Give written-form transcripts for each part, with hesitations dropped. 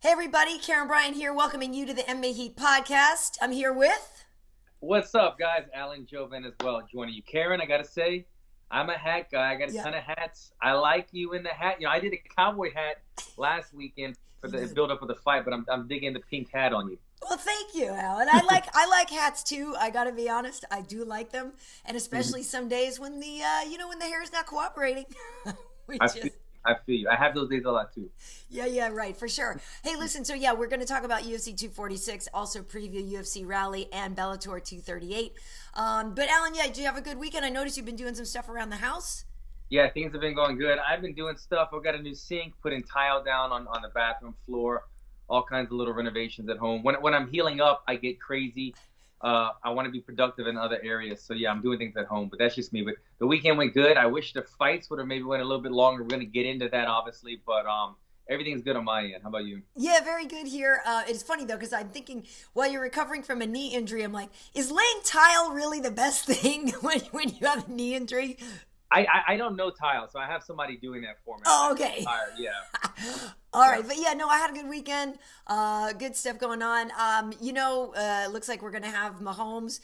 Hey everybody, Karyn Bryant here, welcoming you to the MMA Heat podcast. I'm here with... What's up, guys? Alan Jouban as well, joining you. Karyn, I gotta say, I'm a hat guy. I got a ton of hats. I like you in the hat. You know, I did a cowboy hat last weekend for the build up of the fight, but I'm digging the pink hat on you. Well, thank you, Alan. I like hats too. I gotta be honest, I do like them, and especially some days when the when the hair is not cooperating. I feel you. I have those days a lot too. Yeah, right, for sure. Hey, listen, so we're going to talk about UFC 246, also preview UFC Raleigh and Bellator 238. But Alan, do you have a good weekend? I noticed you've been doing some stuff around the house. Yeah, things have been going good. I've been doing stuff. I've got a new sink, putting tile down on the bathroom floor, all kinds of little renovations at home. When I'm healing up, I get crazy. I want to be productive in other areas. So, I'm doing things at home, but that's just me. But the weekend went good. I wish the fights would have maybe went a little bit longer. We're going to get into that, obviously, but everything's good on my end. How about you? Yeah, very good here. It's funny, though, because I'm thinking while you're recovering from a knee injury, I'm like, is laying tile really the best thing when you have a knee injury? I don't know tile, so I have somebody doing that for me. Oh, okay. Yeah. All right, but I had a good weekend. Good stuff going on. Looks like we're going to have Mahomes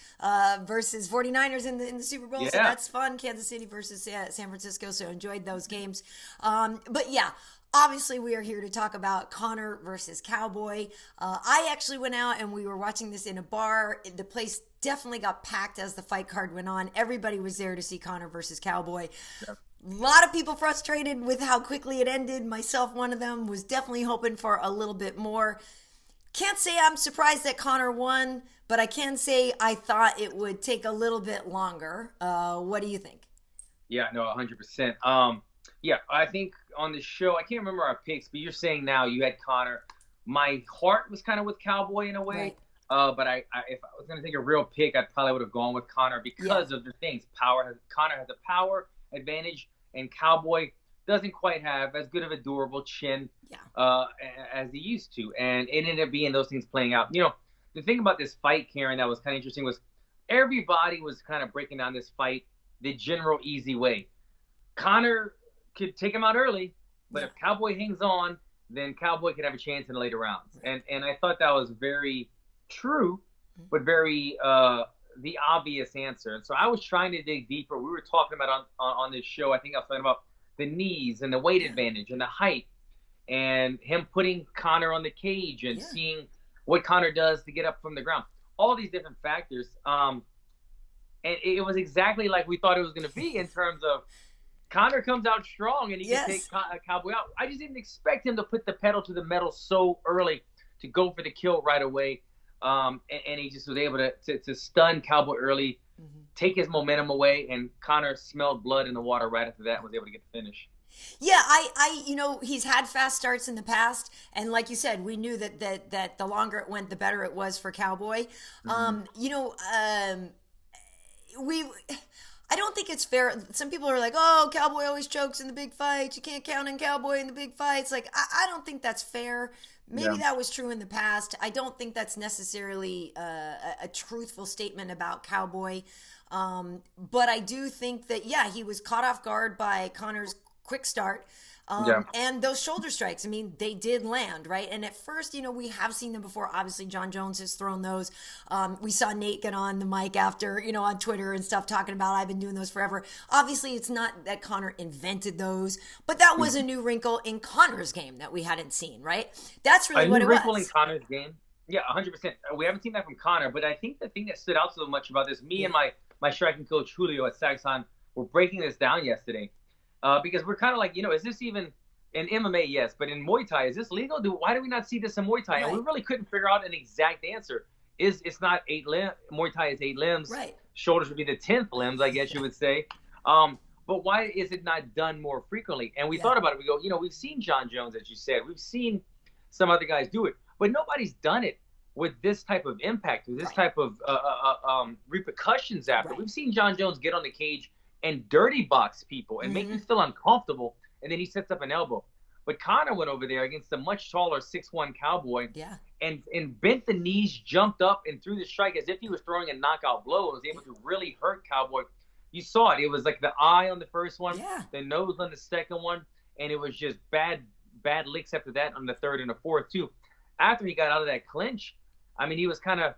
versus 49ers in the Super Bowl, so that's fun. Kansas City versus San Francisco, so enjoyed those games. Obviously, we are here to talk about Conor versus Cowboy. I actually went out and we were watching this in a bar. The place definitely got packed as the fight card went on. Everybody was there to see Conor versus Cowboy. Yep. A lot of people frustrated with how quickly it ended. Myself, one of them, was definitely hoping for a little bit more. Can't say I'm surprised that Conor won, but I can say I thought it would take a little bit longer. What do you think? Yeah, no, 100%. I think on the show, I can't remember our picks, but you're saying now you had Conor. My heart was kind of with Cowboy in a way. Right. But if I was going to take a real pick, I probably would have gone with Conor because of the things. Conor has a power advantage, and Cowboy doesn't quite have as good of a durable chin as he used to. And it ended up being those things playing out. You know, the thing about this fight, Karyn, that was kind of interesting was everybody was kind of breaking down this fight the general easy way. Conor could take him out early, but if Cowboy hangs on, then Cowboy could have a chance in the later rounds. And I thought that was very true, but very the obvious answer. And so I was trying to dig deeper. We were talking about on this show, I think I was talking about the knees and the weight advantage and the height and him putting Conor on the cage and seeing what Conor does to get up from the ground. All these different factors. And it was exactly like we thought it was going to be in terms of Conor comes out strong and he can take Cowboy out. I just didn't expect him to put the pedal to the metal so early to go for the kill right away. And he just was able to stun Cowboy early, take his momentum away, and Conor smelled blood in the water right after that and was able to get the finish. Yeah, he's had fast starts in the past, and like you said, we knew that the longer it went, the better it was for Cowboy. I don't think it's fair. Some people are like, oh, Cowboy always chokes in the big fights. You can't count on Cowboy in the big fights. Like, I don't think that's fair. Maybe that was true in the past. I don't think that's necessarily a truthful statement about Cowboy. But I do think that, he was caught off guard by Conor's quick start. And those shoulder strikes, I mean, they did land, right? And at first, we have seen them before. Obviously, John Jones has thrown those. We saw Nate get on the mic after, on Twitter and stuff talking about, I've been doing those forever. Obviously, it's not that Conor invented those, but that was a new wrinkle in Conor's game that we hadn't seen, right? That's really what it was. A new wrinkle in Conor's game? Yeah, 100%. We haven't seen that from Conor, but I think the thing that stood out so much about this, me and my striking coach, Julio at Saxon, were breaking this down yesterday. Because we're kind of like, is this even in MMA? Yes, but in Muay Thai, is this legal? Why do we not see this in Muay Thai? Right. And we really couldn't figure out an exact answer. It's not 8 limbs. Muay Thai is 8 limbs. Right. Shoulders would be the 10th limbs, I guess you would say. But why is it not done more frequently? And we thought about it. We go, we've seen John Jones, as you said. We've seen some other guys do it, but nobody's done it with this type of impact, with this type of repercussions after. Right. We've seen John Jones get on the cage and dirty box people and make you feel uncomfortable, and then he sets up an elbow. But Conor went over there against a much taller 6'1" Cowboy and bent the knees, jumped up, and threw the strike as if he was throwing a knockout blow and was able to really hurt Cowboy. You saw it. It was like the eye on the first one, the nose on the second one, and it was just bad licks after that on the third and the fourth too. after he got out of that clinch, I mean, he was kind of,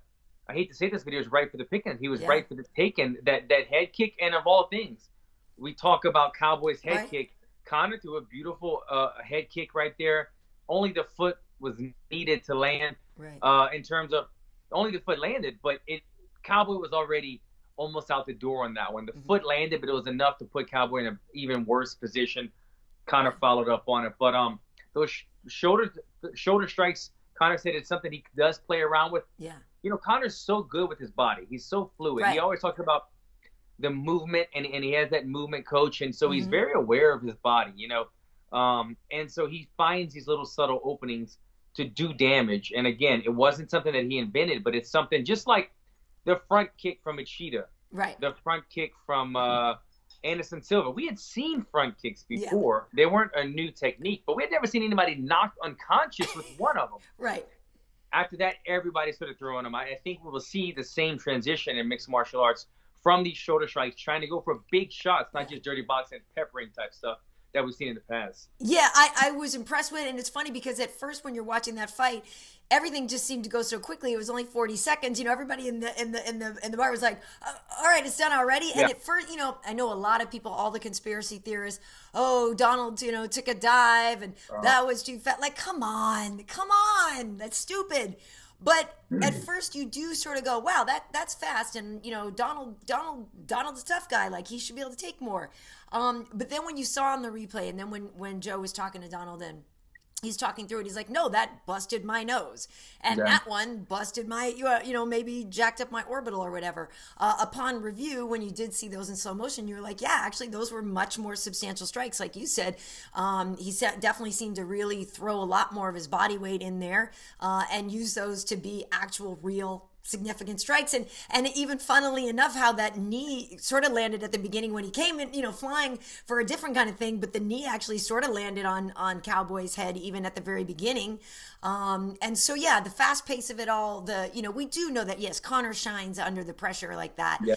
I hate to say this, but he was right for the picking. He was right for the taking. That head kick, and of all things, we talk about Cowboy's head kick. Conor threw a beautiful head kick right there. Only the foot was needed to land. Right. In terms of only the foot landed, but Cowboy was already almost out the door on that one. The foot landed, but it was enough to put Cowboy in an even worse position. Conor followed up on it, but those shoulder strikes, Conor said it's something he does play around with. Yeah. You know, Conor's so good with his body. He's so fluid. Right. He always talks about the movement, and he has that movement coach, and so he's very aware of his body, you know. And so he finds these little subtle openings to do damage. And again, it wasn't something that he invented, but it's something just like the front kick from H.E.A.T. Right. The front kick from Anderson Silva. We had seen front kicks before. Yeah. They weren't a new technique, but we had never seen anybody knocked unconscious with one of them. Right. After that, everybody started throwing them. I think we will see the same transition in mixed martial arts from these shoulder strikes, trying to go for big shots, not just dirty boxing, peppering type stuff that we've seen in the past. Yeah, I was impressed with it, and it's funny because at first when you're watching that fight, everything just seemed to go so quickly. It was only 40 seconds. You know, everybody in the bar was like, "All right, it's done already." And at first, you know, I know a lot of people, all the conspiracy theorists, oh, Donald, you know, took a dive and that was too fast. Like, come on, that's stupid. But at first you do sort of go, wow, that's fast. And, you know, Donald's a tough guy. Like, he should be able to take more. But then when you saw on the replay, and then when Joe was talking to Donald and he's talking through it, he's like, no, that busted my nose. And that one busted my, you know, maybe jacked up my orbital or whatever. Upon review, when you did see those in slow motion, you were like, yeah, actually, those were much more substantial strikes. Like you said, he definitely seemed to really throw a lot more of his body weight in there and use those to be actual, real, significant strikes. And even funnily enough, how that knee sort of landed at the beginning when he came in, you know, flying for a different kind of thing, but the knee actually sort of landed on Cowboy's head even at the very beginning. And so, yeah, the fast pace of it all, you know, we do know that, yes, Conor shines under the pressure like that. Yeah.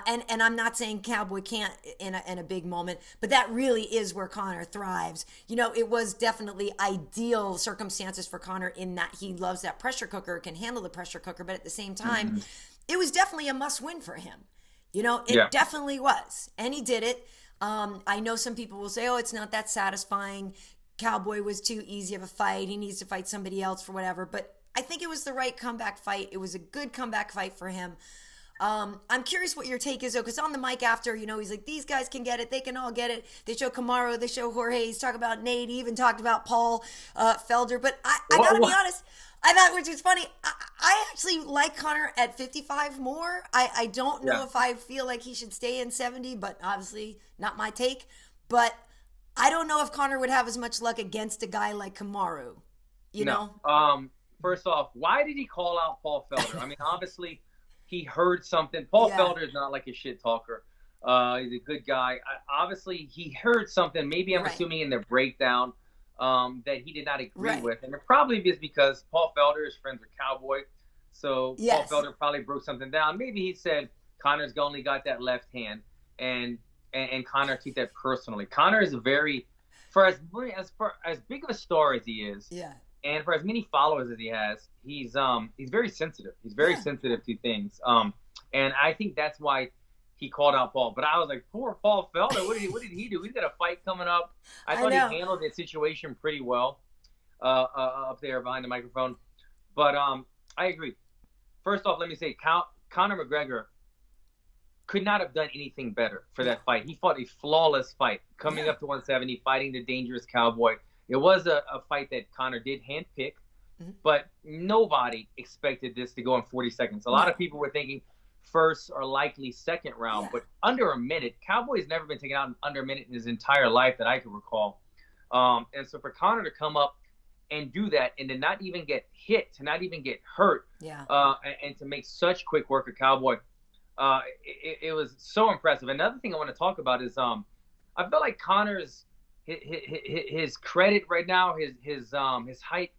And I'm not saying Cowboy can't in a big moment, but that really is where Conor thrives. You know, it was definitely ideal circumstances for Conor in that he loves that pressure cooker, can handle the pressure cooker, but at the same time, it was definitely a must win for him. You know, it definitely was. And he did it. I know some people will say, oh, it's not that satisfying. Cowboy was too easy of a fight. He needs to fight somebody else for whatever. But I think it was the right comeback fight. It was a good comeback fight for him. I'm curious what your take is, though, because on the mic after, you know, he's like, these guys can get it. They can all get it. They show Kamaru. They show Jorge. He's talking about Nate. He even talked about Paul Felder. But I got to be honest. I thought, which is funny, I actually like Conor at 55 more. I don't know if I feel like he should stay in 70, but obviously not my take. But I don't know if Conor would have as much luck against a guy like Kamaru, you know? First off, why did he call out Paul Felder? I mean, obviously, he heard something. Paul Felder is not like a shit talker. He's a good guy. Obviously, he heard something. Maybe I'm assuming in the breakdown that he did not agree with. And it probably is because Paul Felder is friends with Cowboy. So Paul Felder probably broke something down. Maybe he said Conor's only got that left hand, and Conor took that personally. Conor is for as big of a star as he is, and for as many followers as he has, he's very sensitive. He's very sensitive to things. And I think that's why he called out Paul. But I was like, poor Paul Felder. What did he do? He's got a fight coming up. I thought he handled the situation pretty well up there behind the microphone. But I agree. First off, let me say, Conor McGregor could not have done anything better for that fight. He fought a flawless fight coming up to 170, fighting the dangerous Cowboy. It was a fight that Conor did handpick, but nobody expected this to go in 40 seconds. A lot of people were thinking first or likely second round, but under a minute. Cowboy's never been taken out under a minute in his entire life that I can recall. And so for Conor to come up and do that and to not even get hit, to not even get hurt, and to make such quick work of Cowboy, it was so impressive. Another thing I want to talk about is I feel like Conor's his credit right now, his height,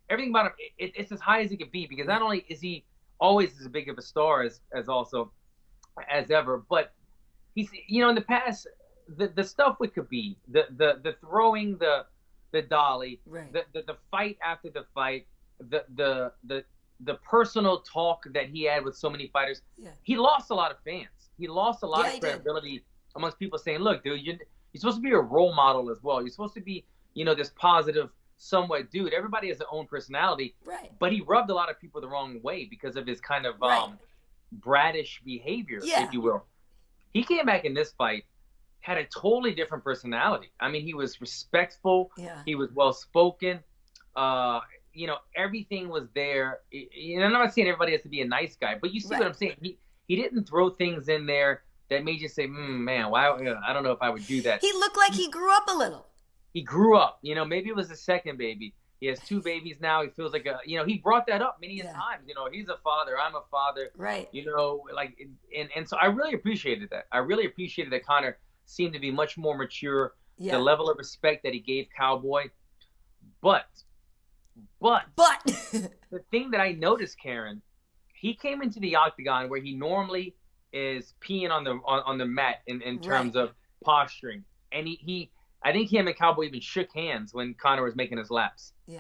everything about him, it's as high as he could be, because not only is he always as big of a star as ever, but he's, you know, in the past, the stuff with Khabib, the throwing the dolly, the fight after the fight, the personal talk that he had with so many fighters, he lost a lot of fans. He lost a lot of credibility amongst people saying, look, dude, you're supposed to be a role model as well. You're supposed to be, this positive, somewhat dude. Everybody has their own personality. Right. But he rubbed a lot of people the wrong way because of his kind of bratish behavior, if you will. He came back in this fight, had a totally different personality. I mean, he was respectful. Yeah. He was well-spoken. Everything was there. I'm not saying everybody has to be a nice guy, but you see what I'm saying. He didn't throw things in there that made you say, man, why? I don't know if I would do that. He looked like he grew up a little. He grew up. Maybe it was the second baby. He has 2 babies now. He feels like he brought that up many times. He's a father. I'm a father. Right. And so I really appreciated that. I really appreciated that Conor seemed to be much more mature. Yeah. The level of respect that he gave Cowboy. But the thing that I noticed, Karyn, he came into the octagon where he normally is peeing on the mat in terms of posturing. And I think him and Cowboy even shook hands when Conor was making his laps. Yeah.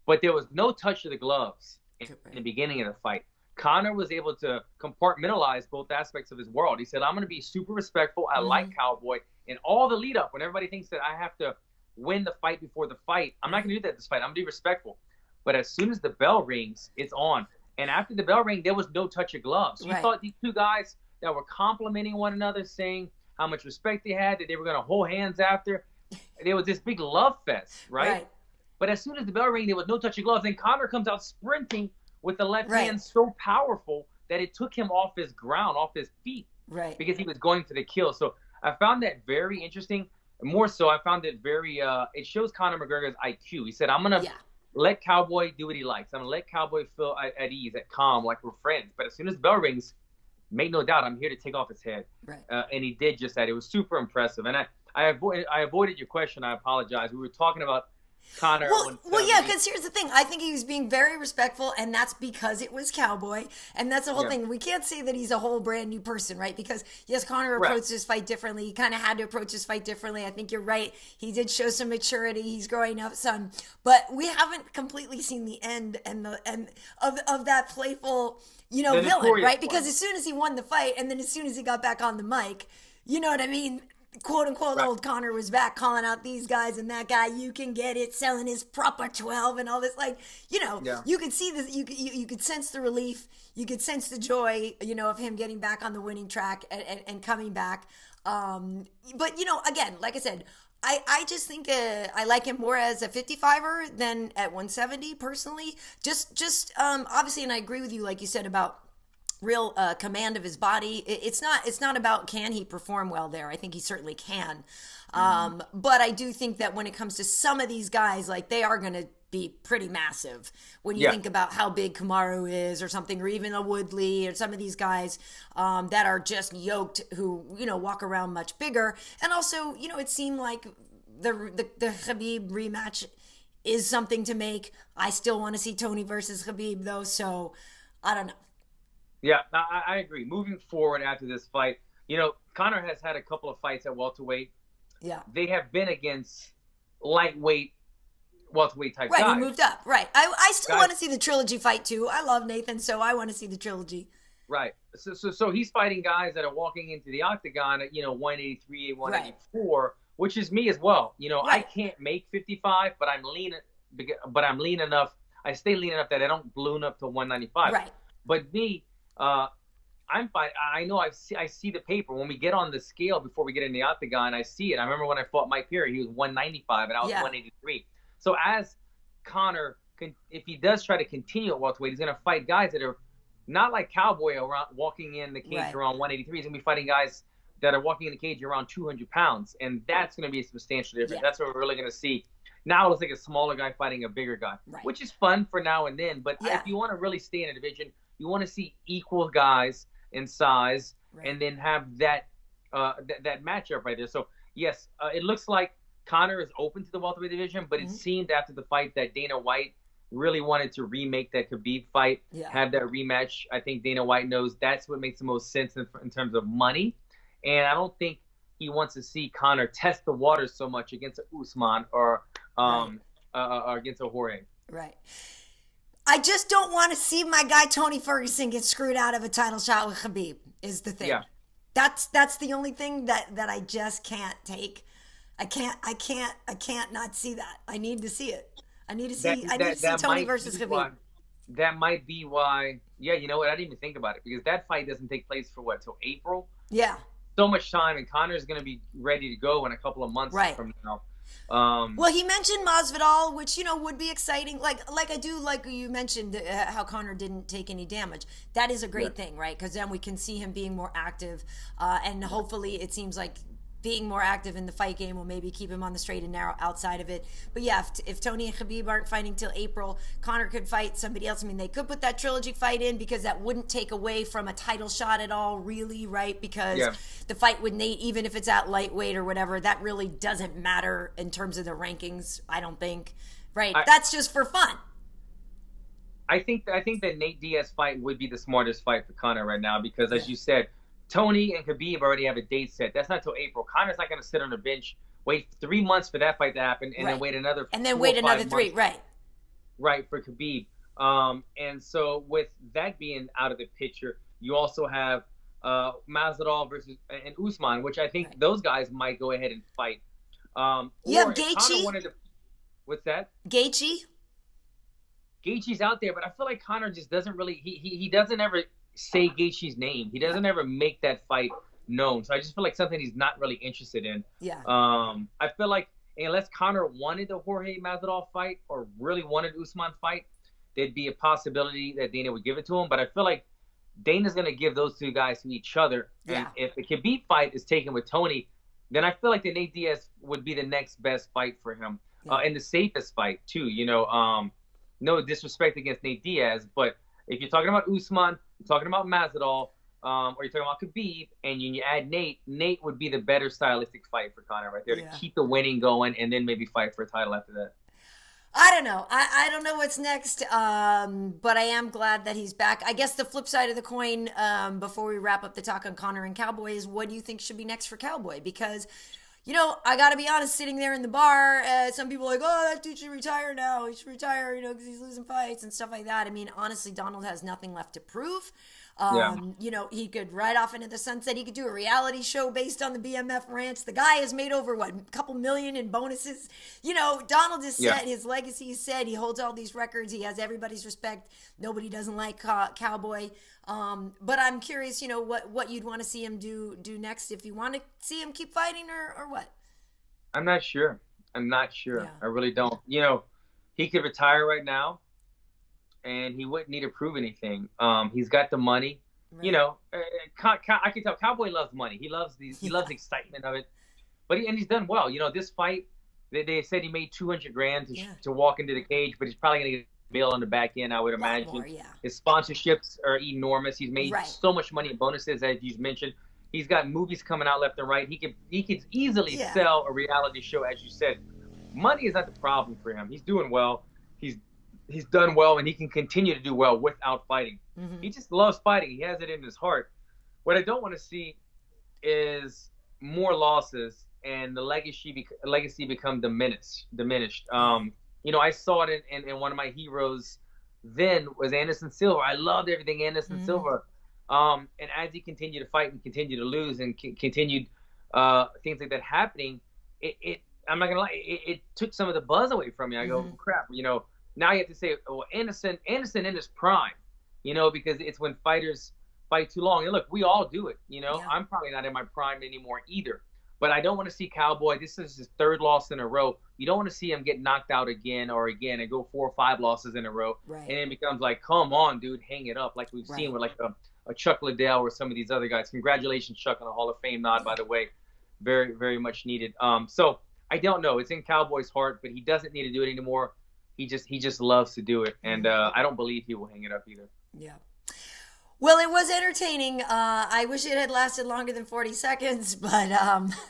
But there was no touch of the gloves in the beginning of the fight. Conor was able to compartmentalize both aspects of his world. He said, I'm going to be super respectful. I like Cowboy. And all the lead up, when everybody thinks that I have to win the fight before the fight, I'm not going to do that this fight. I'm going to be respectful. But as soon as the bell rings, it's on. And after the bell rang, there was no touch of gloves. You thought these 2 guys that were complimenting one another, saying how much respect they had, that they were going to hold hands after. There was this big love fest, right? But as soon as the bell rang, there was no touch of gloves. And Conor comes out sprinting with the left hand so powerful that it took him off his ground, off his feet. Right. Because he was going for the kill. So I found that very interesting. More so, I found it very, it shows Conor McGregor's IQ. He said, I'm going to let Cowboy do what he likes. I'm going to let Cowboy feel at ease, at calm, like we're friends. But as soon as the bell rings, make no doubt, I'm here to take off his head. Right. And he did just that. It was super impressive. And I avoided your question. I apologize. We were talking about Conor. Because here's the thing. I think he was being very respectful, and that's because it was Cowboy, and that's the whole thing. We can't say that he's a whole brand new person, right? Because, yes, Conor approached this fight differently. He kind of had to approach this fight differently. I think you're right. He did show some maturity. He's growing up some. But we haven't completely seen the end of that playful, villain, right? Because as soon as he won the fight, and then as soon as he got back on the mic, you know what I mean? Quote unquote, old Conor was back calling out these guys and that guy. You can get it, selling his proper 12 and all this. You could see this. You could sense the relief. You could sense the joy, of him getting back on the winning track and coming back. But again, like I said, I just think I like him more as a 55er than at 170 personally. Just obviously, and I agree with you, like you said about real command of his body. It's not about can he perform well there. I think he certainly can. But I do think that when it comes to some of these guys, like they are going to be pretty massive when you think about how big Kamaru is or something, or even a Woodley or some of these guys that are just yoked who, walk around much bigger. And also, it seemed like the Khabib rematch is something to make. I still want to see Tony versus Khabib though. So I don't know. Yeah, I agree. Moving forward after this fight, Conor has had a couple of fights at welterweight. Yeah. They have been against lightweight, welterweight type guys. Right, he moved up. Right. I still want to see the trilogy fight too. I love Nathan, so I want to see the trilogy. Right. So he's fighting guys that are walking into the octagon at, 183, 184, which is me as well. I can't make 55, but I'm lean enough. I stay lean enough that I don't balloon up to 195. Right. But me, I'm fine. I know I see the paper. When we get on the scale before we get in the octagon, I see it. I remember when I fought Mike Perry, he was 195 and I was 183. So as Conor, if he does try to continue at welterweight, he's going to fight guys that are not like Cowboy around walking in the cage around 183. He's going to be fighting guys that are walking in the cage around 200 pounds. And that's going to be a substantial difference. That's what we're really going to see. Now it's like a smaller guy fighting a bigger guy, which is fun for now and then. But if you want to really stay in a division, you want to see equal guys in size and then have that matchup right there. So, yes, it looks like Conor is open to the welterweight division, but it seemed after the fight that Dana White really wanted to remake that Khabib fight, have that rematch. I think Dana White knows that's what makes the most sense in terms of money. And I don't think he wants to see Conor test the waters so much against a Usman or against a Jorge. Right. I just don't want to see my guy Tony Ferguson get screwed out of a title shot with Khabib. Is the thing. Yeah. That's the only thing that I just can't take. I can't not see that. I need to see it. I need to see Tony versus Khabib. That might be why. Yeah, you know what? I didn't even think about it because that fight doesn't take place for what, till April? Yeah. So much time, and Conor's going to be ready to go in a couple of months from now. Well, he mentioned Masvidal, which would be exciting. Like I do, like you mentioned, how Conor didn't take any damage. That is a great thing, right? Because then we can see him being more active, and hopefully, it seems like being more active in the fight game will maybe keep him on the straight and narrow outside of it. But yeah, if Tony and Khabib aren't fighting till April, Conor could fight somebody else. I mean, they could put that trilogy fight in because that wouldn't take away from a title shot at all, really, right? Because the fight with Nate, even if it's at lightweight or whatever, that really doesn't matter in terms of the rankings, I don't think. Right? That's just for fun. I think that Nate Diaz fight would be the smartest fight for Conor right now because, as you said, Tony and Khabib already have a date set. That's not till April. Conor's not going to sit on the bench, wait 3 months for that fight to happen, and then wait another 3, right? Right, for Khabib. And so with that being out of the picture, you also have Masvidal versus and Usman, which I think those guys might go ahead and fight. You have Gaethje. What's that? Gaethje. Gaethje's out there, but I feel like Conor just doesn't really. He doesn't ever say Gaethje's name. He doesn't ever make that fight known. So I just feel like something he's not really interested in. Yeah. I feel like unless Conor wanted the Jorge Masvidal fight or really wanted Usman fight, there'd be a possibility that Dana would give it to him. But I feel like Dana's going to give those two guys to each other. Yeah. And if the Khabib fight is taken with Tony, then I feel like the Nate Diaz would be the next best fight for him. And the safest fight, too. No disrespect against Nate Diaz, but if you're talking about Usman, you're talking about Masvidal, or you're talking about Khabib, and you add Nate would be the better stylistic fight for Conor right there to keep the winning going and then maybe fight for a title after that. I don't know. I don't know what's next, but I am glad that he's back. I guess the flip side of the coin, before we wrap up the talk on Conor and Cowboy, is what do you think should be next for Cowboy? Because, I got to be honest, sitting there in the bar, some people are like, oh, that dude should retire now. He should retire, because he's losing fights and stuff like that. I mean, honestly, Donald has nothing left to prove. He could ride off into the sunset. He could do a reality show based on the BMF ranch. The guy has made over, a couple million in bonuses. Donald is set. His legacy is set. He holds all these records. He has everybody's respect. Nobody doesn't like Cowboy. But I'm curious, what you'd want to see him do next, if you want to see him keep fighting or what? I'm not sure. Yeah. I really don't. He could retire right now, and he wouldn't need to prove anything. He's got the money. Right. I can tell Cowboy loves money. He loves He loves the excitement of it. But he's done well. This fight, they said he made $200,000 to walk into the cage, but he's probably going to get a bill on the back end, I would imagine. More, His sponsorships are enormous. He's made so much money in bonuses, as you mentioned. He's got movies coming out left and right. He could easily sell a reality show, as you said. Money is not the problem for him. He's doing well. He's done well, and he can continue to do well without fighting. Mm-hmm. He just loves fighting. He has it in his heart. What I don't want to see is more losses and the legacy become diminished. I saw it in one of my heroes then was Anderson Silva. I loved everything Anderson Silva. And as he continued to fight and continued to lose and continued things like that happening, I'm not going to lie, it took some of the buzz away from me. I go, crap, now you have to say, well, Anderson in his prime, because it's when fighters fight too long. And look, we all do it, I'm probably not in my prime anymore either. But I don't want to see Cowboy. This is his third loss in a row. You don't want to see him get knocked out again and go 4 or 5 losses in a row. Right. And it becomes like, come on, dude, hang it up. Like we've seen with a Chuck Liddell or some of these other guys. Congratulations, Chuck, on the Hall of Fame nod, by the way. Very, very much needed. So I don't know. It's in Cowboy's heart, but he doesn't need to do it anymore. He just loves to do it. And I don't believe he will hang it up either. Yeah. Well, it was entertaining. I wish it had lasted longer than 40 seconds, but that's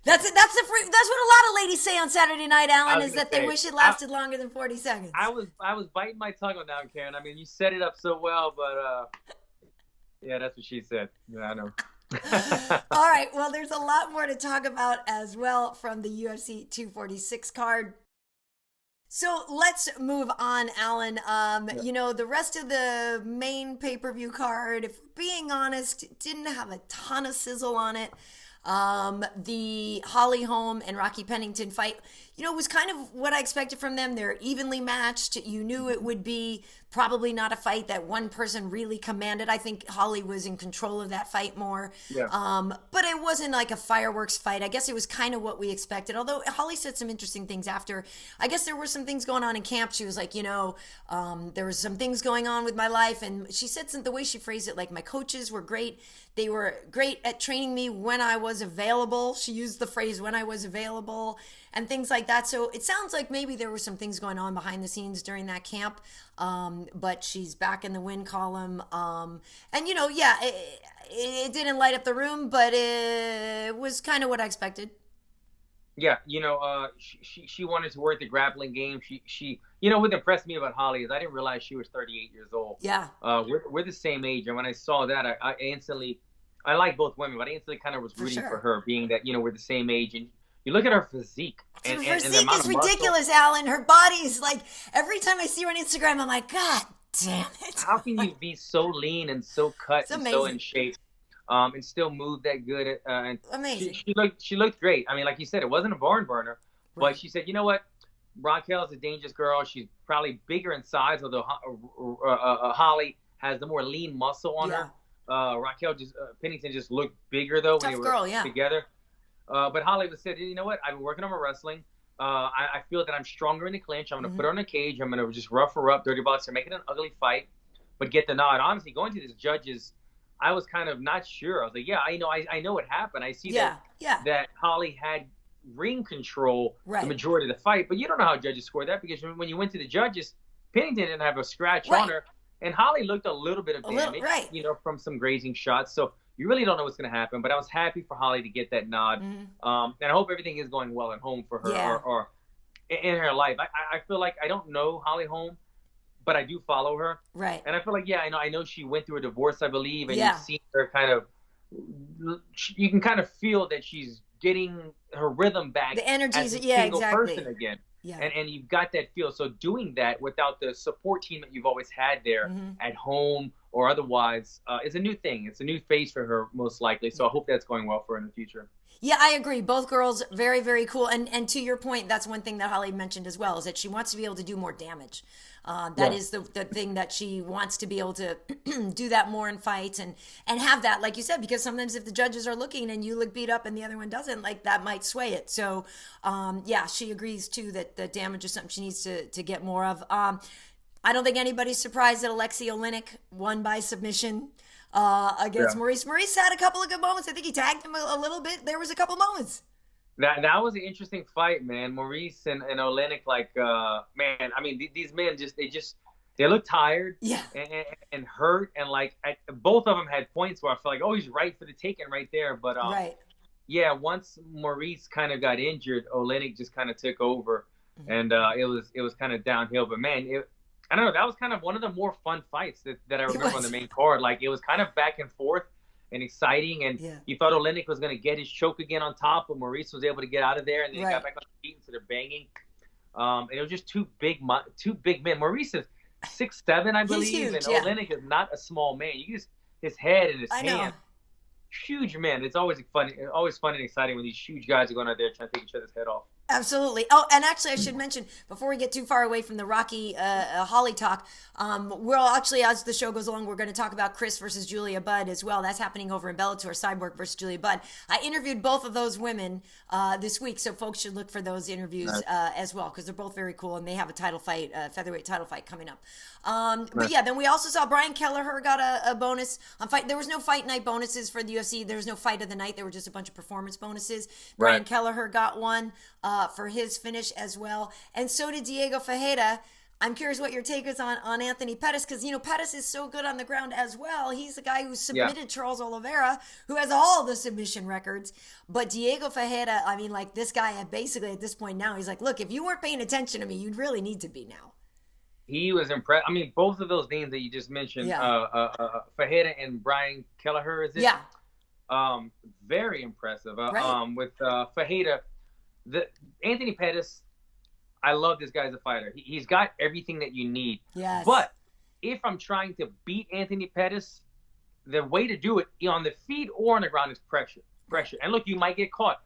what a lot of ladies say on Saturday Night, Alan, is that they wish it lasted longer than 40 seconds. I was biting my tongue on that one, Karyn. I mean, you set it up so well, but yeah, that's what she said. Yeah, I know. All right. Well, there's a lot more to talk about as well from the UFC 246 card. So let's move on, Alan. You know, the rest of the main pay-per-view card, if we're being honest, didn't have a ton of sizzle on it. The Holly Holm and Rocky Pennington fight, you know, was kind of what I expected from them. They're evenly matched. You knew it would be probably not a fight that one person really commanded. I think Holly was in control of that fight more. Yeah. But it wasn't like a fireworks fight. I guess it was kind of what we expected. Although Holly said some interesting things after. I guess there were some things going on in camp. She was like, you know, there was some things going on with my life. And she said the way she phrased it, like, my coaches were great. They were great at training me when I was available. She used the phrase when I was available and things like that. So it sounds like maybe there were some things going on behind the scenes during that camp. But she's back in the win column. And, you know, yeah, it didn't light up the room, but it was kind of what I expected. Yeah, you know, she wanted to work the grappling game. She you know, what impressed me about Holly is I didn't realize she was 38 years old. Yeah. We're the same age, and when I saw that, I instantly, I like both women, but I instantly kind of was rooting for her, being that, you know, we're the same age. And you look at her physique. And her physique is ridiculous, Alan. Her body's like, every time I see her on Instagram, I'm like, God damn it. How can you be so lean and so cut and so in shape? And still move that good. And amazing. She looked great. I mean, like you said, it wasn't a barn burner, but she said, you know what? Raquel's a dangerous girl. She's probably bigger in size, although Holly has the more lean muscle on her. Raquel Pennington just looked bigger though when they were together. But Holly said, you know what? I've been working on my wrestling. I feel that I'm stronger in the clinch. I'm going to put her in a cage. I'm going to just rough her up, dirty box her, make it an ugly fight, but get the nod. Honestly, going to this judges, I was kind of not sure. I was like, yeah, I know what happened. I see that Holly had ring control the majority of the fight, but you don't know how judges score that, because when you went to the judges, Pennington didn't have a scratch on her, and Holly looked a little bit of damage, you know, from some grazing shots. So you really don't know what's going to happen, but I was happy for Holly to get that nod. And I hope everything is going well at home for her or in her life. I feel like I don't know Holly Holm, but I do follow her. Right. And I feel like, I know she went through a divorce, I believe, and you've seen her you can kind of feel that she's getting her rhythm back. The energies, as a single person again. Yeah. And you've got that feel. So doing that without the support team that you've always had there at home or otherwise is a new thing. It's a new phase for her, most likely. So I hope that's going well for her in the future. Yeah, I agree. Both girls, very, very cool. And to your point, that's one thing that Holly mentioned as well, is that she wants to be able to do more damage. That is the thing that she wants to be able to do that more in fights and have that, like you said, because sometimes if the judges are looking and you look beat up and the other one doesn't, like, that might sway it. So, she agrees too that the damage is something she needs to get more of. I don't think anybody's surprised that Alexei Oleinik won by submission against Maurice. Maurice had a couple of good moments. I think he tagged him a little bit. There was a couple moments. That was an interesting fight, man. Maurice and Oleinik, man, I mean, these men they look tired and hurt, and both of them had points where I felt like, oh, he's right for the taking right there. But once Maurice kind of got injured, Oleinik just kind of took over, and it was kind of downhill. But man, I don't know, that was kind of one of the more fun fights that I remember on the main card. Like, it was kind of back and forth and exciting, and you thought Oleinik was going to get his choke again on top, but Maurice was able to get out of there, and then he got back on his feet, so they're banging. And it was just two big men. Maurice is 6'7", I believe, huge, and Oleinik is not a small man. You just his head and his hand. Huge man. It's always fun and exciting when these huge guys are going out there trying to take each other's head off. Absolutely. Oh, and actually, I should mention, before we get too far away from the Rocky Holly talk, we'll actually, as the show goes along, we're going to talk about Cris versus Julia Budd as well. That's happening over in Bellator, Cyborg versus Julia Budd. I interviewed both of those women this week, so folks should look for those interviews as well, because they're both very cool, and they have a title fight, featherweight title fight coming up. But yeah, then we also saw Brian Kelleher got a bonus on fight. There was no fight night bonuses for the UFC. There was no fight of the night. There were just a bunch of performance bonuses. Brian Kelleher got one for his finish as well. And so did Diego Ferreira. I'm curious what your take is on Anthony Pettis, because, you know, Pettis is so good on the ground as well. He's the guy who submitted Charles Oliveira, who has all the submission records. But Diego Ferreira, I mean, like, this guy basically at this point now, he's like, look, if you weren't paying attention to me, you'd really need to be now. He was impressed. I mean, both of those names that you just mentioned, Ferreira and Brian Kelleher, is it? Yeah. Very impressive. With Ferreira, Anthony Pettis, I love this guy as a fighter. He's got everything that you need. Yes. But if I'm trying to beat Anthony Pettis, the way to do it on the feet or on the ground is pressure. And look, you might get caught.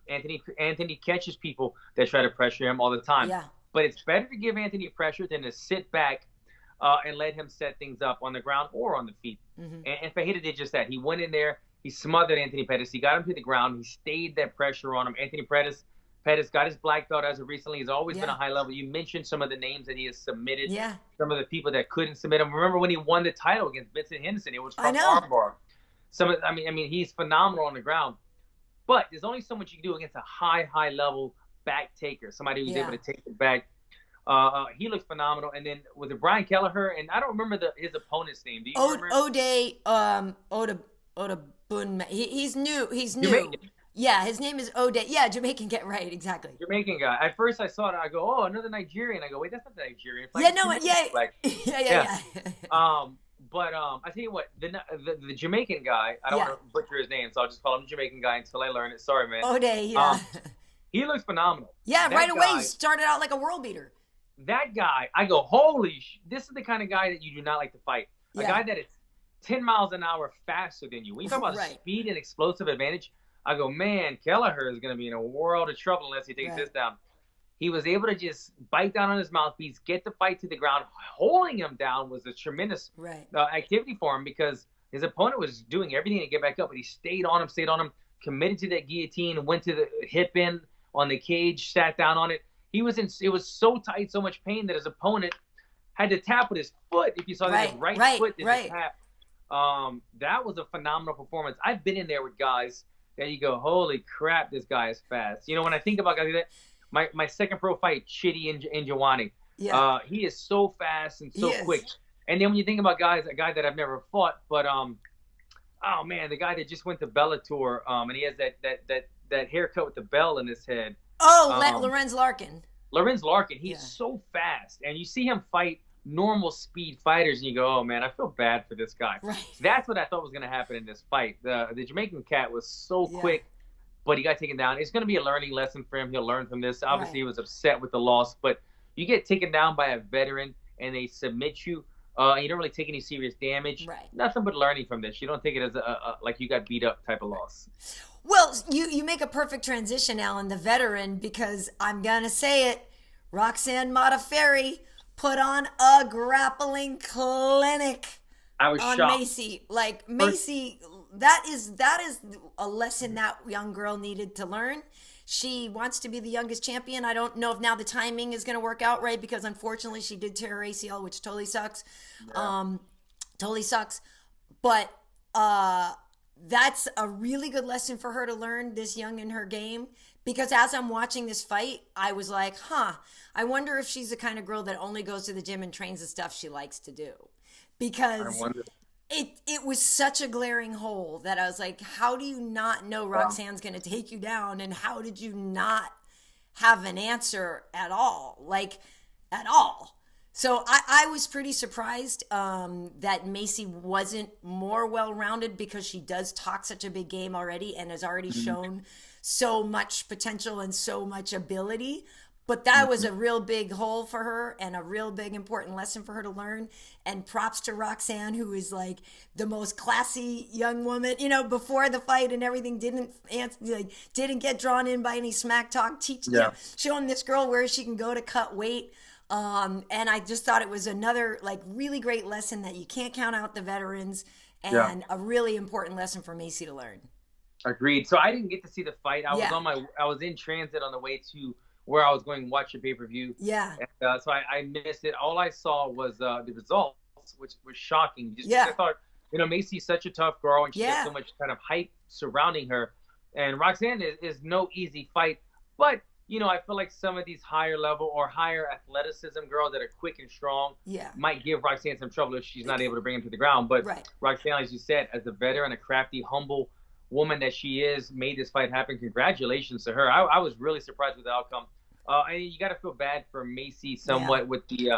Anthony catches people that try to pressure him all the time. Yeah. But it's better to give Anthony pressure than to sit back and let him set things up on the ground or on the feet. Mm-hmm. And Ferreira did just that. He went in there. He smothered Anthony Pettis. He got him to the ground. He stayed that pressure on him. Anthony Pettis got his black belt as of recently. He's always been a high level. You mentioned some of the names that he has submitted. Yeah. Some of the people that couldn't submit him. Remember when he won the title against Vincent Henderson? It was from armbar. I mean, he's phenomenal on the ground. But there's only so much you can do against a high level back taker. Somebody who's able to take it back. He looks phenomenal. And then with the Brian Kelleher, and I don't remember his opponent's name. Do you remember? Odabunma. He's new. He's new. Jamaican. Yeah, his name is Ode. Yeah, Jamaican. Get right, exactly. Jamaican guy. At first I saw it. I go, oh, another Nigerian. I go, wait, that's not Nigerian. Yeah. But I tell you what, the Jamaican guy. I don't want to butcher his name, so I'll just call him Jamaican guy until I learn it. Sorry, man. Ode. Yeah. He looks phenomenal. Yeah, right away he started out like a world beater. That guy, I go, holy! This is the kind of guy that you do not like to fight. A guy that is 10 miles an hour faster than you. When you talk about speed and explosive advantage, I go, man, Kelleher is going to be in a world of trouble unless he takes this down. He was able to just bite down on his mouthpiece, get the fight to the ground. Holding him down was a tremendous activity for him because his opponent was doing everything to get back up, but he stayed on him, committed to that guillotine, went to the hip in on the cage, sat down on it. It was so tight, so much pain that his opponent had to tap with his foot. If you saw that, his right foot did the tap. That was a phenomenal performance. I've been in there with guys that you go, holy crap, this guy is fast. You know, when I think about guys like that, my second pro fight, H.E.A.T and Jouban, he is so fast and so quick. And then when you think about a guy that I've never fought, but oh man, the guy that just went to Bellator, and he has that haircut with the bell in his head. Lorenz Larkin. Lorenz Larkin, he's so fast. And you see him fight normal speed fighters, and you go, oh, man, I feel bad for this guy. Right. That's what I thought was going to happen in this fight. The Jamaican cat was so quick, but he got taken down. It's going to be a learning lesson for him. He'll learn from this. Obviously, he was upset with the loss, but you get taken down by a veteran, and they submit you, and you don't really take any serious damage. Right. Nothing but learning from this. You don't take it as like you got beat up type of loss. Well, you make a perfect transition, Alan, the veteran, because I'm going to say it. Roxanne Modafferi put on a grappling clinic on shocked. Maycee. Like, Maycee, that is a lesson that young girl needed to learn. She wants to be the youngest champion. I don't know if now the timing is going to work out right because, unfortunately, she did tear her ACL, which totally sucks. Totally sucks. But that's a really good lesson for her to learn this young in her game, because as I'm watching this fight, I was like, I wonder if she's the kind of girl that only goes to the gym and trains the stuff she likes to do, because it was such a glaring hole that I was like, how do you not know Roxanne's going to take you down, and how did you not have an answer at all? Like, at all. So I was pretty surprised that Maycee wasn't more well-rounded, because she does talk such a big game already and has already shown so much potential and so much ability. But that was a real big hole for her and a real big important lesson for her to learn. And props to Roxanne, who is like the most classy young woman, you know, before the fight and everything, didn't get drawn in by any smack talk, showing this girl where she can go to cut weight. And I just thought it was another like really great lesson that you can't count out the veterans, and a really important lesson for Maycee to learn. Agreed. So I didn't get to see the fight. I was in transit on the way to where I was going to watch the pay-per-view. Yeah. And, so I missed it. All I saw was the results, which was shocking. I thought, Maycee's such a tough girl, and she has so much kind of hype surrounding her. And Roxanne is no easy fight, but I feel like some of these higher level or higher athleticism girls that are quick and strong might give Roxanne some trouble if she's not able to bring him to the ground. But Roxanne, as you said, as a veteran, a crafty, humble woman that she is, made this fight happen. Congratulations to her. I was really surprised with the outcome. And you got to feel bad for Maycee somewhat with the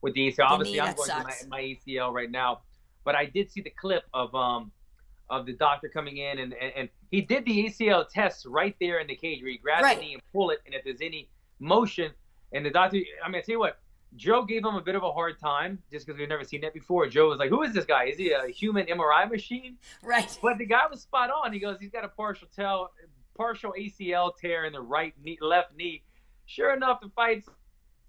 ACL. Obviously, I'm going through my ACL right now. But I did see the clip of the doctor coming in, and he did the ACL test right there in the cage where he grabs the knee and pull it, and if there's any motion, And the doctor, I mean, I tell you what, Joe gave him a bit of a hard time just because we've never seen that before. Joe was like, "Who is this guy? Is he a human MRI machine?" Right. But the guy was spot on. He goes, "He's got a partial ACL tear in the left knee." Sure enough, the fight's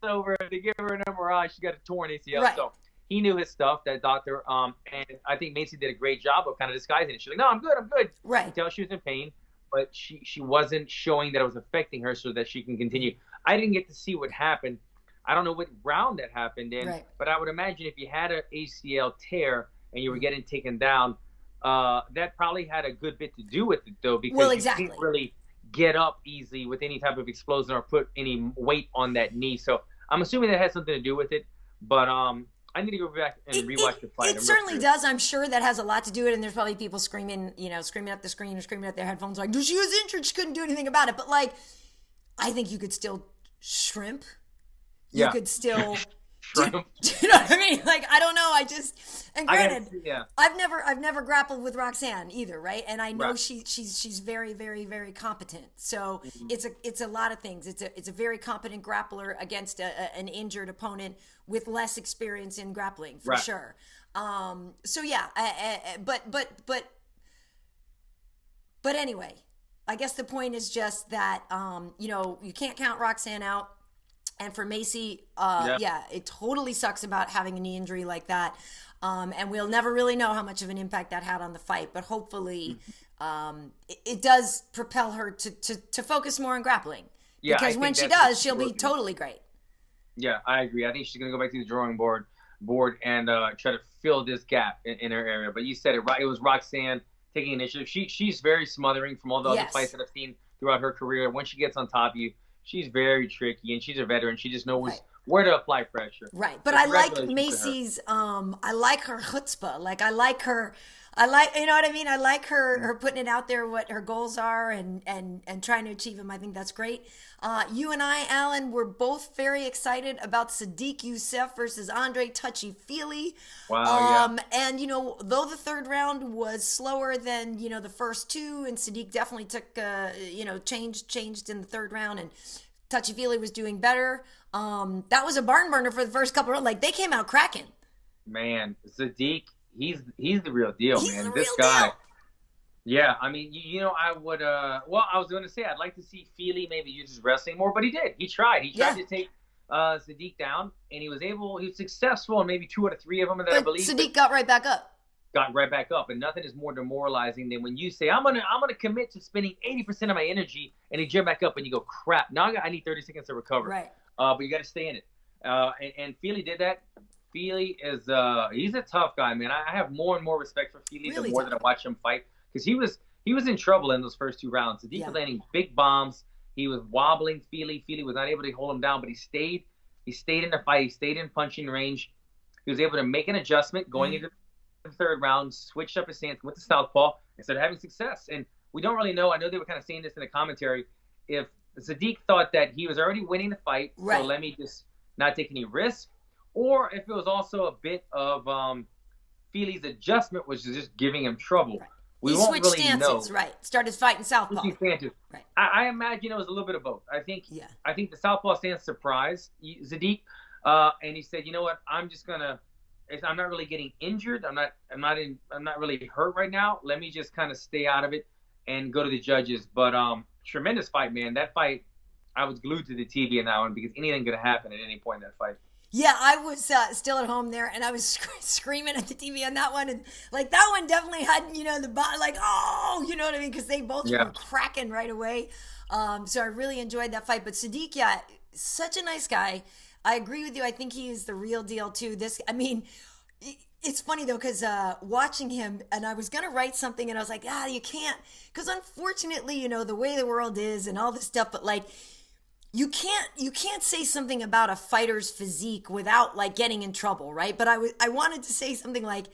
over. They give her an MRI. She's got a torn ACL. Right. So he knew his stuff, that doctor. And I think Maycee did a great job of kind of disguising it. She's like, "No, I'm good. I'm good." Right. You can tell she was in pain, but she wasn't showing that it was affecting her so that she can continue. I didn't get to see what happened. I don't know what round that happened in, but I would imagine if you had an ACL tear and you were getting taken down, that probably had a good bit to do with it, though, because you can't really get up easily with any type of explosion or put any weight on that knee. So I'm assuming that has something to do with it. But I need to go back and rewatch the fight. It certainly does. I'm sure that has a lot to do with it. And there's probably people screaming at the screen or screaming at their headphones like, she was injured. She couldn't do anything about it. But, like, I think you could still shrimp. You could still do you know what I mean? Like, I don't know. And granted, I've never grappled with Roxanne either, right? And I know she's very, very, very competent. So it's a lot of things. It's a very competent grappler against an injured opponent with less experience in grappling, for sure. So yeah, but anyway, I guess the point is just that you can't count Roxanne out. And for Maycee, it totally sucks about having a knee injury like that. And we'll never really know how much of an impact that had on the fight. But hopefully it does propel her to focus more on grappling. Yeah, because when she does, she'll be totally great. Yeah, I agree. I think she's going to go back to the drawing board and try to fill this gap in her area. But you said it right. It was Roxanne taking initiative. She's very smothering from all the other fights that I've seen throughout her career. Once she gets on top of you, she's very tricky, and she's a veteran. She just knows where to apply pressure. Right. But I like Maycee's, I like her chutzpah. Like, you know what I mean? I like her putting it out there, what her goals are and trying to achieve them. I think that's great. You and I, Alan, were both very excited about Sodiq Yusuff versus Andre Touchy Fili. Wow, And, though the third round was slower than, the first two, and Sodiq definitely took, changed in the third round, and Touchy Fili was doing better. That was a barn burner for the first couple of rounds. Like, they came out cracking. Man, Sodiq, he's the real deal, man. This guy. Deal. Yeah, I mean, I would. I was going to say I'd like to see Fili maybe use his wrestling more, but he did. He tried. He tried to take Sodiq down, and he was successful in maybe 2 out of 3 of them. That I believe. Sodiq got right back up. And nothing is more demoralizing than when you say I'm gonna commit to spending 80% of my energy, and he jump back up, and you go, crap. Now I need 30 seconds to recover. Right. But you got to stay in it. And Fili did that. Fili is he's a tough guy, man. I have more and more respect for Fili the more that I watch him fight, because he was in trouble in those first 2 rounds. Sodiq was landing big bombs. He was wobbling Fili. Fili was not able to hold him down, but he stayed in the fight. He stayed in punching range. He was able to make an adjustment going into the third round, switched up his stance, went to southpaw, and started having success. And we don't really know. I know they were kind of saying this in the commentary. If Sodiq thought that he was already winning the fight, so let me just not take any risks, or if it was also a bit of Fili's adjustment was just giving him trouble. Right. We won't switched really stances, know. Right. Started fighting southpaw. Right. I imagine it was a little bit of both. I think the southpaw stance surprised Sodiq, and he said, "You know what? I'm not really getting injured. I'm not really hurt right now. Let me just kind of stay out of it and go to the judges." But tremendous fight, man. That fight, I was glued to the TV in that one, because anything could happen at any point in that fight. Yeah, I was still at home there, and I was screaming at the TV on that one, and like that one definitely had the bot, like, oh, you know what I mean, because they both were cracking right away. So I really enjoyed that fight. But Sodiq, such a nice guy. I agree with you. I think he is the real deal too. It's funny though, because watching him, and I was gonna write something, and I was like, you can't, because unfortunately, the way the world is and all this stuff, but like. You can't say something about a fighter's physique without like getting in trouble, right? But I wanted to say something like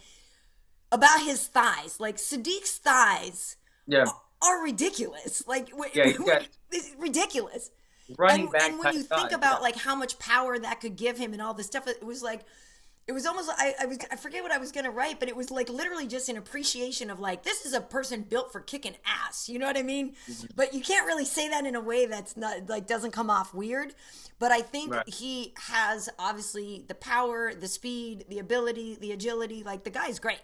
about his thighs. Like Sodiq's thighs are ridiculous. Like it's ridiculous. Running back, and when you think about like how much power that could give him and all this stuff, it was It was almost I forget what I was gonna write, but it was like literally just an appreciation of like, this is a person built for kicking ass. You know what I mean? But you can't really say that in a way that's not like doesn't come off weird. But I think he has obviously the power, the speed, the ability, the agility. Like the guy's great.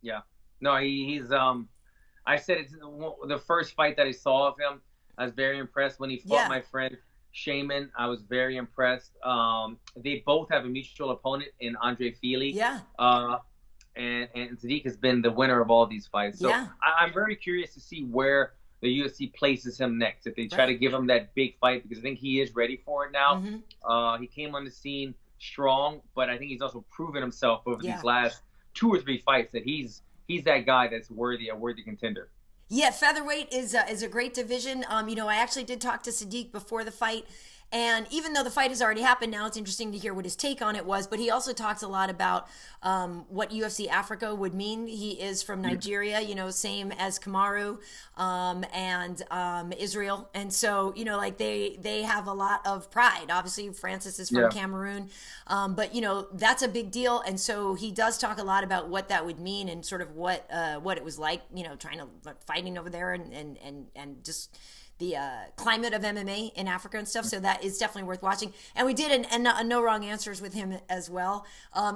Yeah. No, he's I said it's the first fight that I saw of him. I was very impressed when he fought my friend Shaman. I was very impressed. They both have a mutual opponent in Fili. Yeah. And Sodiq has been the winner of all these fights. So I'm very curious to see where the UFC places him next. If they try to give him that big fight, because I think he is ready for it now. He came on the scene strong, but I think he's also proven himself over these last 2 or 3 fights that he's that guy that's a worthy contender. Yeah, featherweight is a great division. You know, I actually did talk to Sodiq before the fight, and even though the fight has already happened now, it's interesting to hear what his take on it was. But he also talks a lot about what UFC Africa would mean. He is from Nigeria, you know, same as Kamaru and Israel, and so you know, like they have a lot of pride. Obviously, Francis is from Cameroon, but you know that's a big deal, and so he does talk a lot about what that would mean and sort of what it was like, you know, trying to fighting over there and just the climate of MMA in Africa and stuff. So that is definitely worth watching. And we did a no wrong answers with him as well.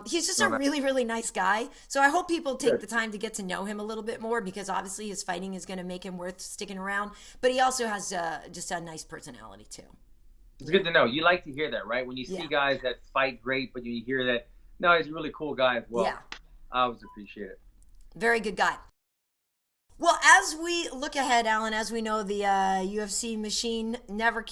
He's just a really, really nice guy. So I hope people take the time to get to know him a little bit more, because obviously his fighting is going to make him worth sticking around. But he also has just a nice personality too. It's good to know. You like to hear that, right? When you see guys that fight great, but you hear that, no, he's a really cool guy as well. Yeah. I always appreciate it. Very good guy. Well, as we look ahead, Alan, as we know, the UFC machine never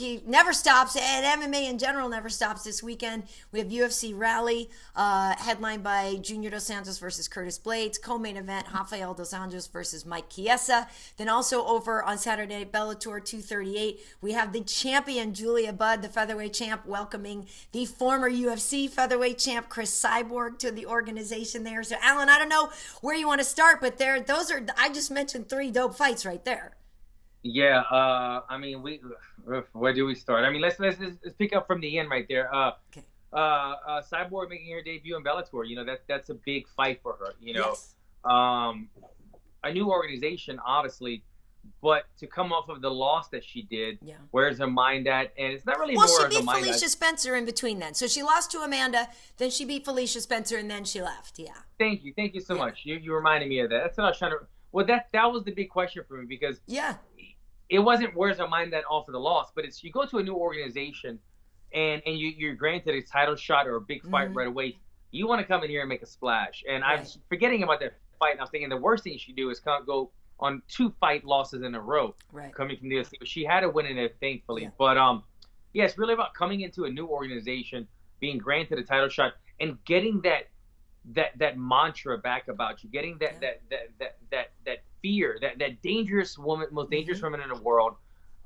stops, and MMA in general never stops. This weekend, we have UFC Raleigh, headlined by Junior Dos Santos versus Curtis Blaydes. Co-main event, Rafael Dos Anjos versus Mike Chiesa. Then also over on Saturday, Bellator 238, we have the champion, Julia Budd, the featherweight champ, welcoming the former UFC featherweight champ, Cris Cyborg, to the organization there. So, Alan, I don't know where you want to start, but those are, I just mentioned 3 dope fights right there. Yeah, I mean, where do we start? I mean, let's pick up from the end right there. Cyborg making her debut in Bellator. You know, that's a big fight for her. You know, a new organization, obviously, but to come off of the loss that she did, where's her mind at? And it's not really more of a mind. Well, she beat Felicia Spencer in between then. So she lost to Amanda, then she beat Felicia Spencer, and then she left. Yeah. Thank you so much. You reminded me of that. That's what I was trying to. Well, that was the big question for me, because it wasn't where's her mind at off of the loss, but it's you go to a new organization and you're granted a title shot or a big fight right away. You want to come in here and make a splash. And I was forgetting about that fight, and I was thinking the worst thing she do is go on 2 fight losses in a row coming from the UFC. But she had to win in it, thankfully. But it's really about coming into a new organization, being granted a title shot, and getting that mantra back about you, getting that fear, that dangerous woman, most dangerous woman in the world.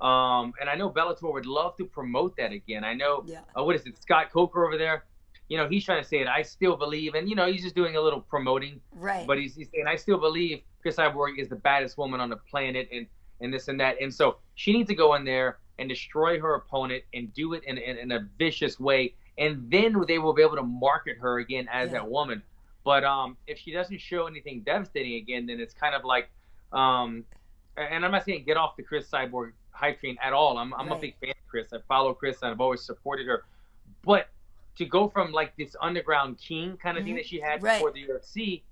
And I know Bellator would love to promote that again. I know, what is it, Scott Coker over there? You know, he's trying to say it. I still believe, and you know, he's just doing a little promoting. Right. But he's saying, I still believe Cris Cyborg is the baddest woman on the planet, and this and that. And so she needs to go in there and destroy her opponent and do it in a vicious way. And then they will be able to market her again as that woman. But if she doesn't show anything devastating again, then it's kind of like, and I'm not saying get off the Cris Cyborg hype train at all. I'm a big fan of Cris. I follow Cris, and I've always supported her. But to go from like this underground king kind of thing that she had before the UFC,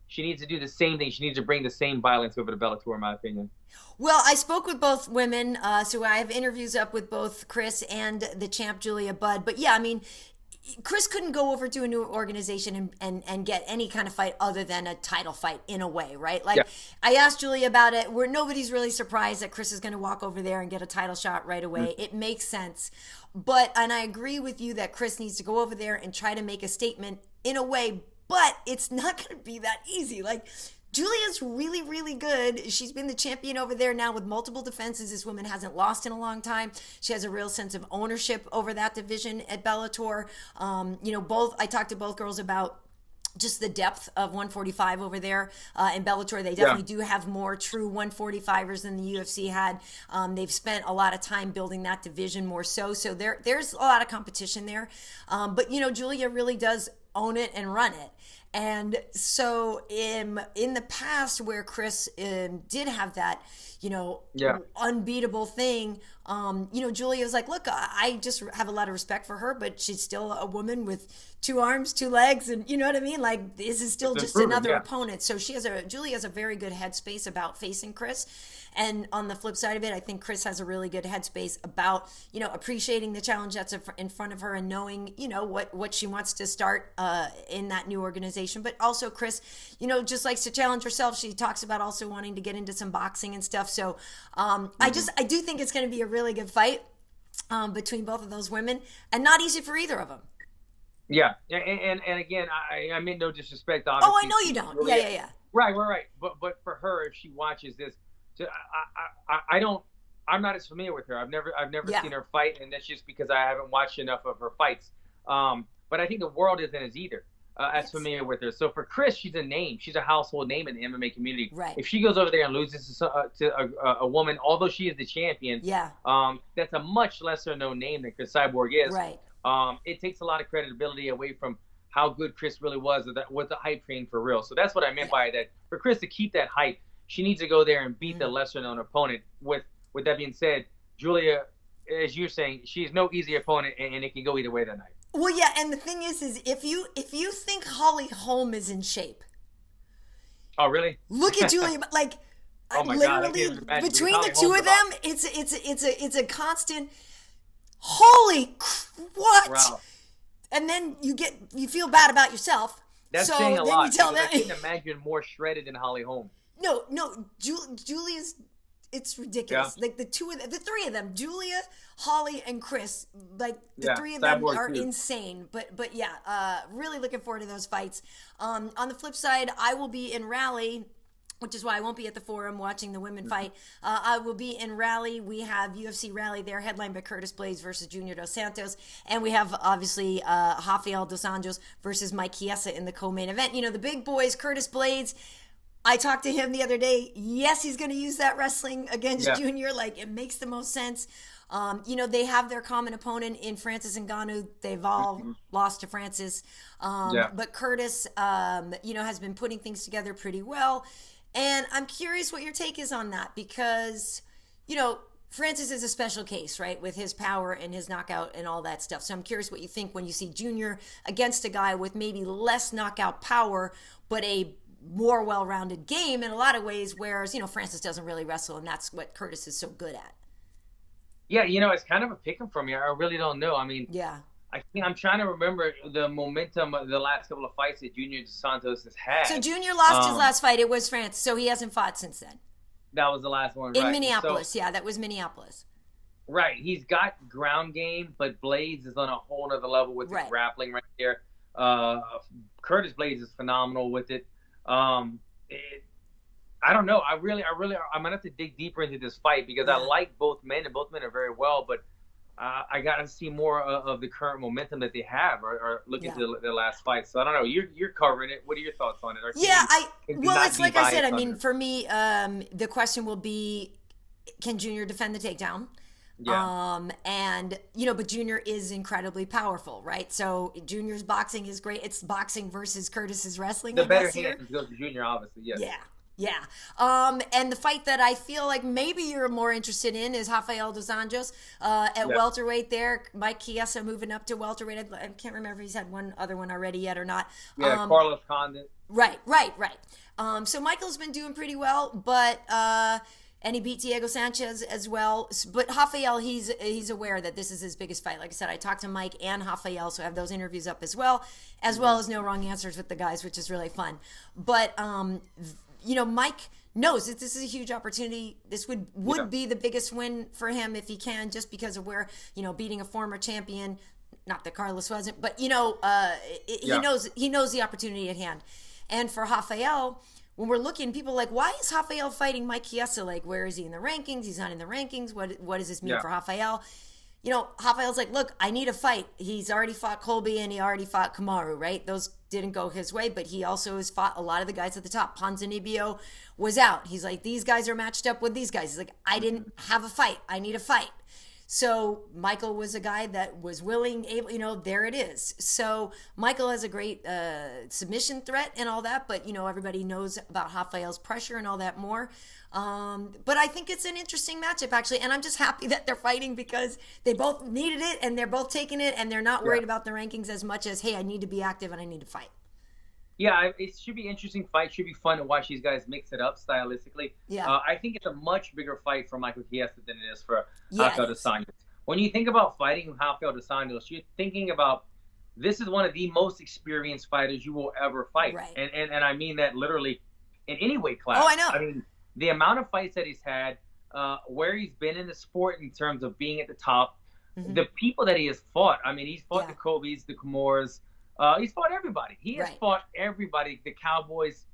she needs to do the same thing. She needs to bring the same violence over to Bellator, in my opinion. Well, I spoke with both women, so I have interviews up with both Cris and the champ, Julia Budd. But yeah, I mean, Cris couldn't go over to a new organization and get any kind of fight other than a title fight in a way, right? Like, I asked Julia about it, where nobody's really surprised that Cris is going to walk over there and get a title shot right away. It makes sense. And I agree with you that Cris needs to go over there and try to make a statement in a way, but it's not going to be that easy. Like, Julia's really, really good. She's been the champion over there now with multiple defenses. This woman hasn't lost in a long time. She has a real sense of ownership over that division at Bellator. You know, I talked to both girls about just the depth of 145 over there in Bellator. They definitely do have more true 145ers than the UFC had. They've spent a lot of time building that division more so. So there's a lot of competition there. But, you know, Julia really does own it and run it. And so in the past where Cris did have that, unbeatable thing, Julia was like, look, I just have a lot of respect for her, but she's still a woman with 2 arms, 2 legs. And you know what I mean? Like, this is still just another opponent. So Julia has a very good headspace about facing Cris. And on the flip side of it, I think Cris has a really good headspace about, appreciating the challenge that's in front of her and knowing, what she wants to start in that new organization. But also Cris, just likes to challenge herself. She talks about also wanting to get into some boxing and stuff. So I do think it's going to be a really good fight between both of those women, and not easy for either of them. Yeah, and again, I mean no disrespect. Obviously. Oh, I know you don't. Really, yeah. Right. But for her, if she watches this, I'm not as familiar with her. I've never seen her fight, and that's just because I haven't watched enough of her fights. But I think the world isn't as familiar with her. So for Cris, she's a name. She's a household name in the MMA community. Right. If she goes over there and loses to a woman, although she is the champion, that's a much lesser known name than Cris Cyborg is. Right. It takes a lot of credibility away from how good Cris really was, or that was the hype train for real. So that's what I meant by that. For Cris to keep that hype, she needs to go there and beat the lesser known opponent. With that being said, Julia, as you're saying, she's no easy opponent, and it can go either way that night. Well, yeah, and the thing is if you think Holm is in shape. Oh, really? Look at Julia, like oh my literally God, between the two of them, it's a constant. Holy what? Wow. And then you feel bad about yourself. That's so saying a lot. I couldn't imagine more shredded than Holly Holm. No, Julia's. It's ridiculous. Yeah. Like the three of them, Julia, Holly, and Cris. Like the three of them are insane. But yeah, really looking forward to those fights. On the flip side, I will be in Raleigh, which is why I won't be at the Forum watching the women fight. I will be in Raleigh. We have UFC Raleigh there, headlined by Curtis Blaydes versus Junior Dos Santos. And we have, obviously, Rafael dos Anjos versus Chiesa in the co-main event. The big boys, Curtis Blaydes, I talked to him the other day. Yes, he's going to use that wrestling against Junior. Like, it makes the most sense. They have their common opponent in Francis Ngannou. They've all lost to Francis. But Curtis, has been putting things together pretty well. And I'm curious what your take is on that because, Francis is a special case, right, with his power and his knockout and all that stuff. So I'm curious what you think when you see Junior against a guy with maybe less knockout power, but a more well-rounded game in a lot of ways, whereas, Francis doesn't really wrestle, and that's what Curtis is so good at. Yeah, it's kind of a pick-em for me. I really don't know. I mean, I'm trying to remember the momentum of the last couple of fights that Junior Dos Santos has had. So Junior lost his last fight. It was Francis, so he hasn't fought since then. That was the last one, right? In Minneapolis, that was Minneapolis. Right. He's got ground game, but Blaydes is on a whole other level with his grappling right there. Curtis Blaydes is phenomenal with it. I don't know. I'm gonna have to dig deeper into this fight because I like both men, and both men are very well. But I gotta see more of the current momentum that they have, or look into their last fight. So I don't know. You're covering it. What are your thoughts on it? It's like I said. I mean, for me, the question will be, can Junior defend the takedown? Yeah. But Junior is incredibly powerful, right? So Junior's boxing is great. It's boxing versus Curtis's wrestling. The better hand goes to Junior, obviously. Yes. Yeah. And the fight that I feel like maybe you're more interested in is Rafael dos Anjos at welterweight there. Chiesa moving up to welterweight. I can't remember if he's had one other one already yet or not. Yeah, Carlos Condit. Right. So Michael's been doing pretty well, but and he beat Diego Sanchez as well. But Rafael, he's aware that this is his biggest fight. Like I said, I talked to Mike and Rafael, so I have those interviews up as well as no wrong answers with the guys, which is really fun. But Mike knows that this is a huge opportunity. This would be the biggest win for him if he can, just because of where, beating a former champion, not that Carlos wasn't, but he knows the opportunity at hand. And for Rafael, when we're looking, people are like, why is Rafael fighting Mike Chiesa? Like, where is he in the rankings? He's not in the rankings. What does this mean for Rafael? Rafael's like, look, I need a fight. He's already fought Colby and he already fought Kamaru, right? Those didn't go his way, but he also has fought a lot of the guys at the top. Ponzinibbio was out. He's like, these guys are matched up with these guys. He's like, I didn't have a fight. I need a fight. So Michael was a guy that was willing, able, there it is. So Michael has a great submission threat and all that, but everybody knows about Rafael's pressure and all that more. But I think it's an interesting matchup, actually, and I'm just happy that they're fighting because they both needed it and they're both taking it, and they're not worried about the rankings as much as, hey, I need to be active and I need to fight. Yeah, it should be an interesting fight. Should be fun to watch these guys mix it up stylistically. Yeah. I think it's a much bigger fight for Michael Chiesa than it is for Rafael dos Anjos. When you think about fighting Rafael dos Anjos, you're thinking about this is one of the most experienced fighters you will ever fight. Right. And I mean that literally in any weight class. Oh, I know. I mean, the amount of fights that he's had, where he's been in the sport in terms of being at the top, the people that he has fought. I mean, he's fought the Kobe's, the Kimura's. He's fought everybody. He has fought everybody. The Cowboys.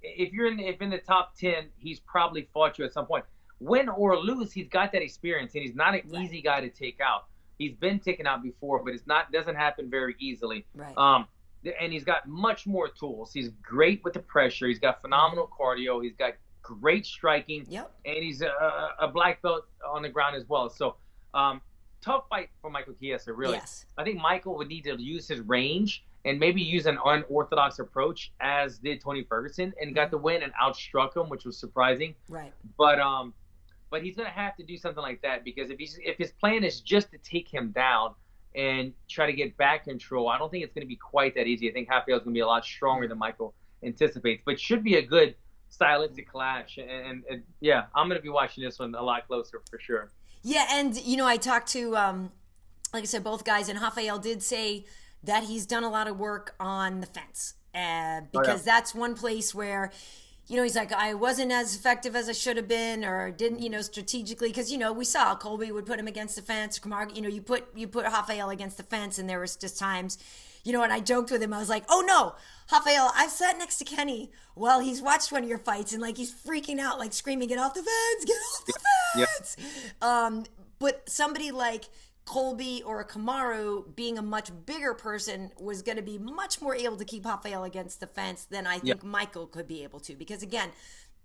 If you're in the top 10, he's probably fought you at some point. Win or lose, he's got that experience, and he's not an easy guy to take out. He's been taken out before, but doesn't happen very easily. Right. And he's got much more tools. He's great with the pressure. He's got phenomenal cardio. He's got great striking. Yep. And he's a black belt on the ground as well. So. Tough fight for Michael Chiesa, really. Yes. I think Michael would need to use his range and maybe use an unorthodox approach, as did Tony Ferguson, and got the win and outstruck him, which was surprising. Right. But he's gonna have to do something like that, because if his plan is just to take him down and try to get back control, I don't think it's gonna be quite that easy. I think Rafael's gonna be a lot stronger than Michael anticipates, but should be a good stylistic clash. And yeah, I'm gonna be watching this one a lot closer for sure. Yeah, and I talked to, like I said, both guys, and Rafael did say that he's done a lot of work on the fence, because that's one place where, he's like, I wasn't as effective as I should have been, or didn't, strategically, because we saw Colby would put him against the fence. Kamar, you put Rafael against the fence, and there was just times. And I joked with him. I was like, oh, no, Rafael, I've sat next to Kenny while he's watched one of your fights, and, he's freaking out, screaming, get off the fence, get off the fence. Yeah. But somebody like Colby or a Kamaru, being a much bigger person, was going to be much more able to keep Rafael against the fence than I think Michael could be able to. Because, again,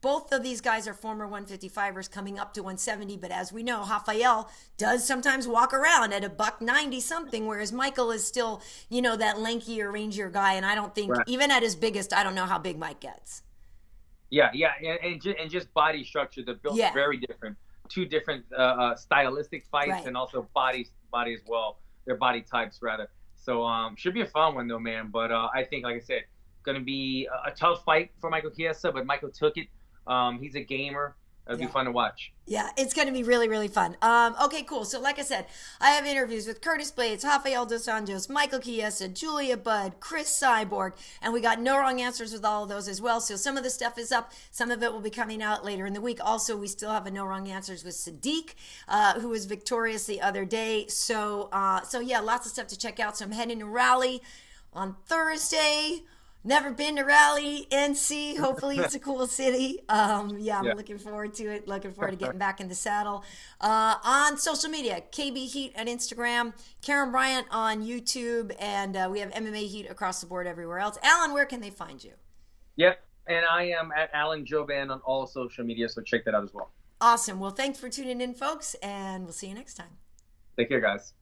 both of these guys are former 155ers coming up to 170, but as we know, Rafael does sometimes walk around at a $190 something, whereas Michael is still, that lankier, rangier guy, and I don't think, even at his biggest, I don't know how big Mike gets. Yeah, and just body structure, they're built very different. Two different stylistic fights, and also body as well, their body types, rather. So should be a fun one, though, man. But I think, like I said, going to be a tough fight for Michael Chiesa, but Michael took it. He's a gamer. It'll be fun to watch. Yeah, it's going to be really, really fun. Okay, cool. So like I said, I have interviews with Curtis Blaydes, Rafael dos Anjos, Michael Chiesa, Julia Budd, Cris Cyborg, and we got no wrong answers with all of those as well. So some of the stuff is up. Some of it will be coming out later in the week. Also, we still have a no wrong answers with Sodiq, who was victorious the other day. So yeah, lots of stuff to check out. So I'm heading to Raleigh on Thursday. Never been to Raleigh, NC. Hopefully it's a cool city. I'm looking forward to it. Looking forward to getting back in the saddle. On social media, KB Heat on Instagram, Karyn Bryant on YouTube, and we have MMA Heat across the board everywhere else. Alan, where can they find you? Yep, and I am at Alan Jouban on all social media, so check that out as well. Awesome. Well, thanks for tuning in, folks, and we'll see you next time. Take care, guys.